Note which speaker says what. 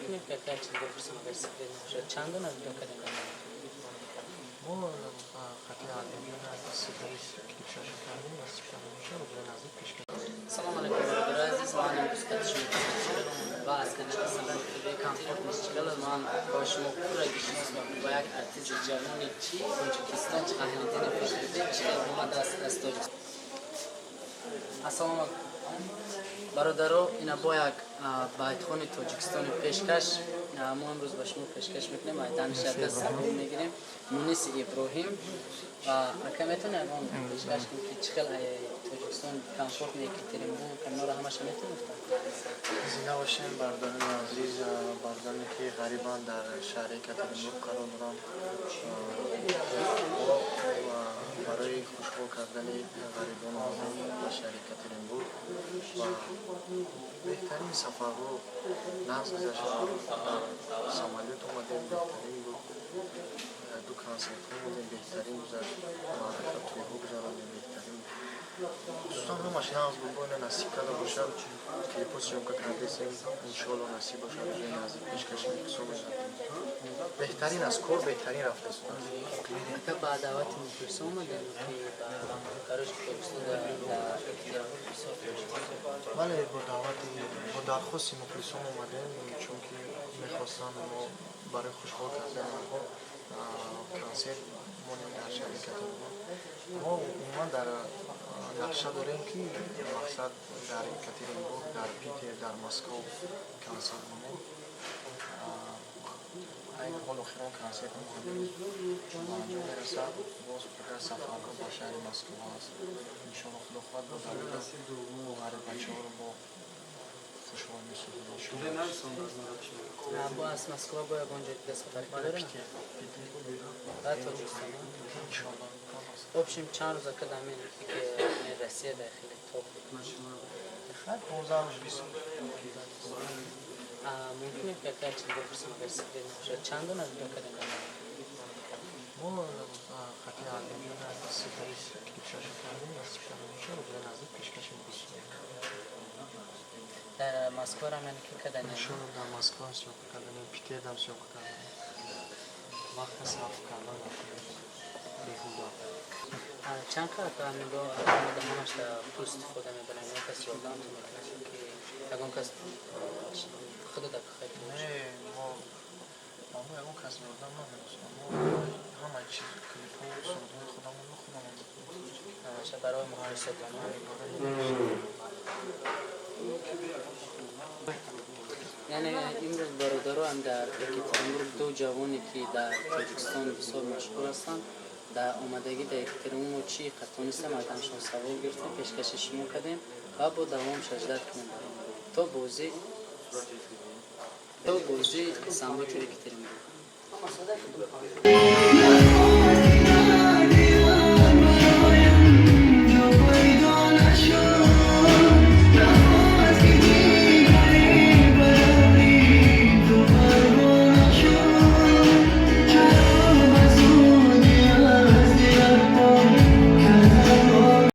Speaker 1: میتونیم که چیز بپرسیم اگر سفید نباشه چندان از دو کردیم
Speaker 2: ما خطی عدمیان از سفری کلیپ شاشو کردیم از سفر نمیشه رو به نزدیک پیش کردیم.
Speaker 1: سلام علیکم برادر عزیز من دوستت شما و از کنار سفر به کامفورت مشکل من با شما پورا گشتیم با یک ارتیز جوانی چی تاجیکستان قهرمانی فکری چی اومد از تاجیکستان. السلام علیکم برادرو اینا با یک بیتخوان تاجیکستانی پیشکش ما امروز با شما پیشکش میکنیم دانشجوی سابق میگیریم مونس ابراهیم و کمیتون اون پیشکش کنیم که چقدر تاجیکستان کامفورت میکردیم بو کنار همش میتونیم
Speaker 2: زنده باشین برادران عزیز برادرانی که غریبان در شهر یکاترینبورگ قرار دارند و برای خوشحال کردن غریبان عزیز در شهر یکاترینبورگ و بهترین سفرها ناز گذشته سامالیت اومدیم بهترین بود دو کنسرت اومدیم بهترین گذشت معرفت توی بگذارانیم بهترین دوستان هم ماشین از بگوین نصیب کرده باشد کلیپوس شما که کردیسیم انشاءالله نصیب باشد روی نزدیک پیشکش میکسو باشد بهترین از کور بهترین رفته سودن
Speaker 1: که با دعوت میکرسه اومدیم که با کارش تاجیکستان در
Speaker 2: بله با دعوت با درخواستی مخلصان اومدیم چون که میخواستن ما برای خوشحال کردن کنسرت مونیم در شهر یکاترینبورگ ما عموما در نقشه داریم که مقصد در یکاترینبورگ در پیتر در مسکو کنسرت مونیم این حال اخیران کنسرت مونیم انجام میرسد باز فکر سفرها با شهر مسکو هست انشاءالله خدا خواهد با دعوت غریب بچه ها رو با خوشحال میسازیم
Speaker 1: با از مسکو با اونجا دست خطر داریم بعد تاجیکستان
Speaker 2: انشاءالله
Speaker 1: общем چند روز که دامین که رسیه داخلی توپ
Speaker 2: خیلی 15 روز 20
Speaker 1: ممکنه که چیز بپرسیم اگر سفید نباشه چندان از دو کردیم
Speaker 2: ما خطی عدمیان از سفری کلیپ شاشو کردیم از سفر نمیشه رو به نزدیک پیشکش میکنیم
Speaker 1: در مسکو هم یعنی که کردن
Speaker 2: نشون در مسکو هم سیاق کردن پیتر هم سیاق کردن وقت صرف کردن بیهودا
Speaker 1: چند که نگاه همش پول استفاده میبرن یک کسی رو دام میکنن که اگه کس خود در خیلی
Speaker 2: نه ما اون کسی رو دام نمیرسیم ما همه چیز کلیپ ها سردهای خودمون رو خودمون
Speaker 1: همشه برای محارست یعنی امروز برادرها هم در یکاترینبورگ دو جوانی که در تاجیکستان بسیار مشهور هستند در اومدگی در یکاترینبورگ چی قطونیست مردمشون سوال گرفتیم پیشکش شما کردیم و با دوام شجدت کنیم تا بازی سمبوت یکاترینبورگ